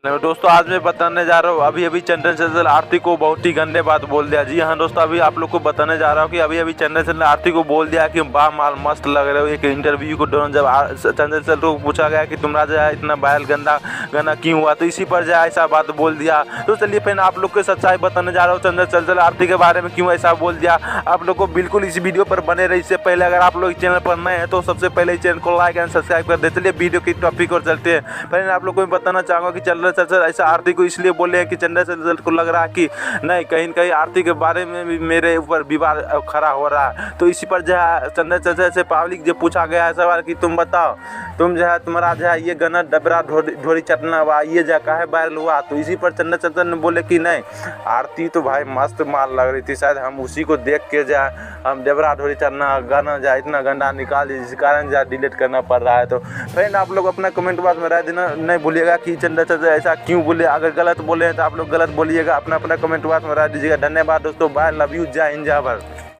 दोस्तों आज मैं बताने जा रहा हूँ अभी अभी चंदन चंचल आरती को बहुत ही गंदे बात बोल दिया। जी हाँ दोस्तों, अभी आप लोग को बताने जा रहा हूँ कि अभी अभी चंदन चंचल आरती को बोल दिया कि वाह माल मस्त लग रहे हो। एक इंटरव्यू को दौरान जब चंदन चंचल को पूछा गया कि तुम्हारा जो है इतना वायरल गंदा गाना क्यों हुआ, तो इसी पर जो है ऐसा बात बोल दिया। तो चलिए फिर आप लोग को सच्चाई बताने जा रहा हूँ चंदन चंचल आरती के बारे में क्यों ऐसा बोल दिया। आप लोग को बिल्कुल इस वीडियो पर बने रहे। इससे पहले अगर आप लोग चैनल पर नए हैं तो सबसे पहले इस चैनल को लाइक एंड सब्सक्राइब कर दे। चलिए वीडियो की टॉपिक और चलते हैं। पहले आप लोग को मैं बताना चाहूँगा कि चंदन चंचल ऐसा आरती को इसलिए बोले हैं कि चंदन चंचल को लग रहा है कि नहीं कहीं कहीं आरती के बारे में भी मेरे ऊपर विवाद खड़ा हो रहा है। तो इसी पर जो है चंदन चंचल से पब्लिक जो पूछा गया है सवाल कि तुम बताओ, तुम जो है तुम्हारा जो है ये गाना डबरा ढोरी चटना हुआ ये जगह है वायरल हुआ। तो इसी पर चंदन चंचल ने बोले कि नहीं आरती तो भाई मस्त माल लग रही थी, शायद हम उसी को देख के जाए हम डबरा ढोरी चटना गाना जाए इतना गंदा निकाल दिए, जिस कारण जो डिलीट करना पड़ रहा है। तो फ्रेंड आप लोग अपना कमेंट बॉक्स में राय देना नहीं भूलिएगा कि चंदन चंचल ऐसा क्यों बोले। अगर गलत बोले हैं तो आप लोग गलत बोलिएगा, अपना अपना कमेंट बॉक्स में राय दीजिएगा। धन्यवाद दोस्तों, बाय, लव यू, जय हिंद, जय भारत।